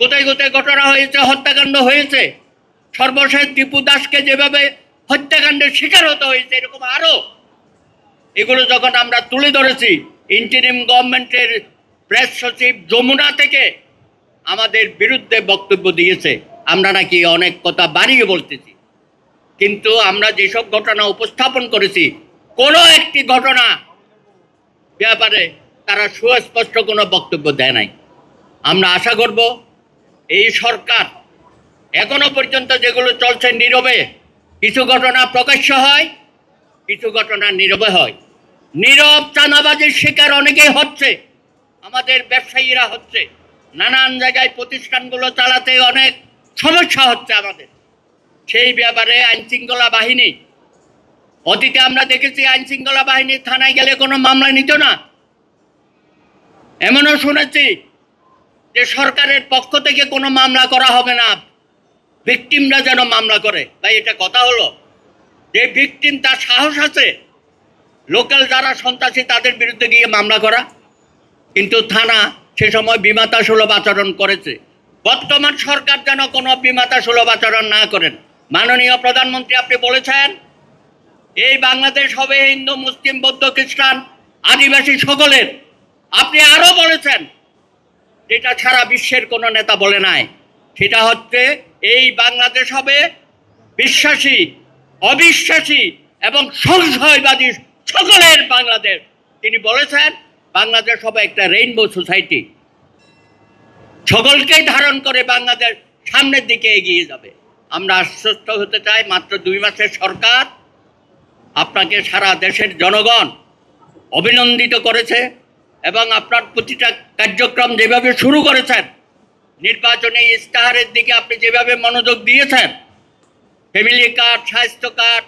কোথায় কোথায় ঘটনা হয়েছে, হত্যাকাণ্ড হয়েছে। সর্বশেষ দীপু দাসকে যেভাবে হত্যাকাণ্ডের শিকার হতে হয়েছে, এরকম আরো এগুলো যখন আমরা তুলে ধরেছি, ইন্টারিম গভর্নমেন্টের প্রেস সচিব যমুনা থেকে আমাদের বিরুদ্ধে বক্তব্য দিয়েছে আমরা নাকি অনেক কথা বাড়িয়ে বলতেছি। কিন্তু আমরা যেসব ঘটনা উপস্থাপন করেছি, কোনো একটি ঘটনা ব্যাপারে তারা সুস্পষ্ট কোনো বক্তব্য দেয় নাই। আমরা আশা করব এই সরকার এখনো পর্যন্ত যেগুলো চলছে নীরবে, কিছু ঘটনা প্রকাশ্য হয়, কিছু ঘটনা নীরবে হয়। নীরব চাঁদাবাজির শিকার অনেকেই হচ্ছে, আমাদের ব্যবসায়ীরা হচ্ছে, নানান জায়গায় প্রতিষ্ঠানগুলো চালাতে অনেক সমস্যা হচ্ছে আমাদের। সেই ব্যাপারে আইনশৃঙ্খলা বাহিনী, অতীতে আমরা দেখেছি আইনশৃঙ্খলা বাহিনী থানায় গেলে কোনো মামলা নিত না। এমনও শুনেছি যে সরকারের পক্ষ থেকে কোনো মামলা করা হবে না, ভিকটিমরা যেন মামলা করে। তাই এটা কথা হলো যে ভিকটিম তার সাহস আছে লোকাল যারা সন্ত্রাসী তাদের বিরুদ্ধে গিয়ে মামলা করা, কিন্তু থানা সে সময় বিমাতা সুলভ আচরণ করেছে। বর্তমান সরকার যেন কোনো বিমাতা সুলভ আচরণ না করেন। মাননীয় প্রধানমন্ত্রী, আপনি বলেছেন এই বাংলাদেশ হবে হিন্দু, মুসলিম, বৌদ্ধ, খ্রিস্টান, আদিবাসী সকলের। আপনি আরো বলেছেন যেটা সারা বিশ্বের কোনো নেতা বলে নাই, সেটা হচ্ছে এই বাংলাদেশ হবে বিশ্বাসী, অবিশ্বাসী এবং সংশয়বাদী সকলের বাংলাদেশ। তিনি বলেছেন বাংলাদেশ হবে একটা রেইনবো সোসাইটি, সকলকেই ধারণ করে বাংলাদেশ সামনের দিকে এগিয়ে যাবে। আমরা আশ্বস্ত হতে চাই, মাত্র 2 মাসের সরকার, আপনাকে সারা দেশের জনগণ অভিনন্দিত করেছে এবং আপনার প্রতিটা কার্যক্রম যেভাবে শুরু করেছেন, নির্বাচনী ইস্তাহারের দিকে আপনি যেভাবে মনোযোগ দিয়েছেন, ফ্যামিলি কার্ড, স্বাস্থ্য কার্ড,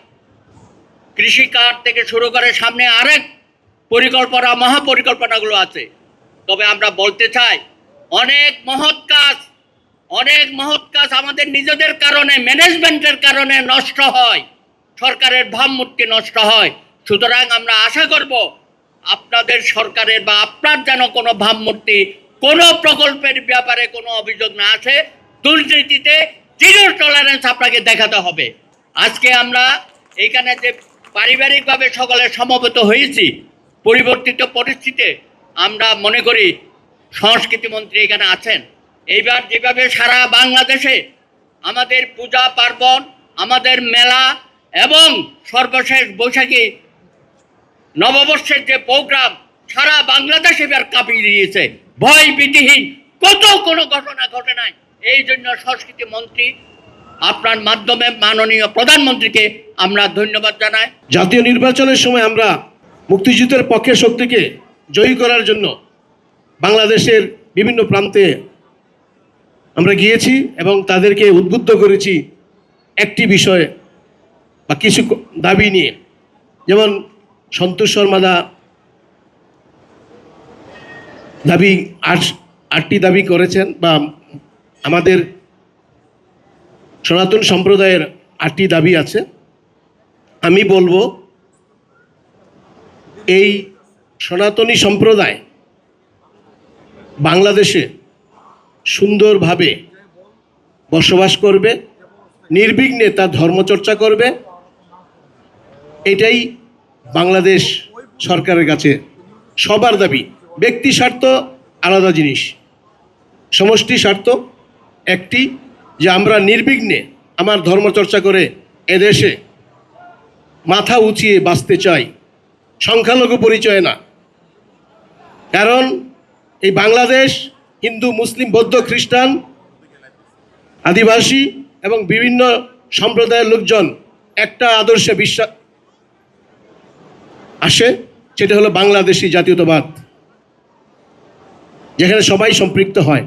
কৃষি কার্ড থেকে শুরু করে সামনে আরেক পরিকল্পনা, মহাপরিকল্পনাগুলো আছে। তবে আমরা বলতে চাই অনেক মহৎ কাজ আমাদের নিজেদের কারণে, ম্যানেজমেন্টের কারণে নষ্ট হয়, সরকারের ভাবমূর্তি নষ্ট হয়। সুতরাং আমরা আশা করব আপনাদের সরকারের বা আপনার যেন কোনো ভাবমূর্তি, কোনো প্রকল্পের ব্যাপারে কোনো অভিযোগ না আসে। দুর্নীতিতে জিরো টলারেন্স আপনাকে দেখাতে হবে। আজকে আমরা এখানে যে পারিবারিকভাবে সকলে সমবেত হয়েছি, পরিবর্তিত পরিস্থিতিতে আমরা মনে করি সংস্কৃতি মন্ত্রী এখানে আছেন। এইবার যেভাবে সারা বাংলাদেশে আমাদের পূজা পার্বণ, আমাদের মেলা এবং সর্বশেষ বৈশাখী নববর্ষের যে প্রোগ্রাম সারা বাংলাদেশ এবার কাঁপিয়ে দিয়েছে, ভয় ভীতিহীন কোনো ঘটনা ঘটে নাই। এই জন্য সংস্কৃতি মন্ত্রী আপনার মাধ্যমে মাননীয় প্রধানমন্ত্রীকে আমরা ধন্যবাদ জানাই। জাতীয় নির্বাচনের সময় আমরা মুক্তিযুদ্ধের পক্ষের শক্তিকে জয়ী করার জন্য বাংলাদেশের বিভিন্ন প্রান্তে আমরা গিয়েছি এবং তাদেরকে উদ্বুদ্ধ করেছি একটি বিষয় বা কিছু দাবি নিয়ে। যেমন সন্তোষ শর্মা দাবি 8টি দাবি করেছেন, বা আমাদের সনাতন সম্প্রদায়ের 8টি দাবি আছে। আমি বলবো এই সনাতনী সম্প্রদায় বাংলাদেশে সুন্দরভাবে বসবাস করবে, নির্বিঘ্নে তার ধর্মচর্চা করবে, এটাই বাংলাদেশ সরকারের কাছে সবার দাবি। ব্যক্তি স্বার্থ আলাদা জিনিস, সমষ্টি স্বার্থ একটি, যে আমরা নির্বিঘ্নে আমার ধর্মচর্চা করে এদেশে মাথা উঁচিয়ে বাঁচতে চাই, সংখ্যালঘু পরিচয় না। কারণ এই বাংলাদেশ হিন্দু, মুসলিম, বৌদ্ধ, খ্রিস্টান, আদিবাসী এবং বিভিন্ন সম্প্রদায়ের লোকজন একটা আদর্শে বিশ্বাস আসে, সেটা হলো বাংলাদেশি জাতীয়তাবাদ, যেখানে সবাই সম্পৃক্ত হয়।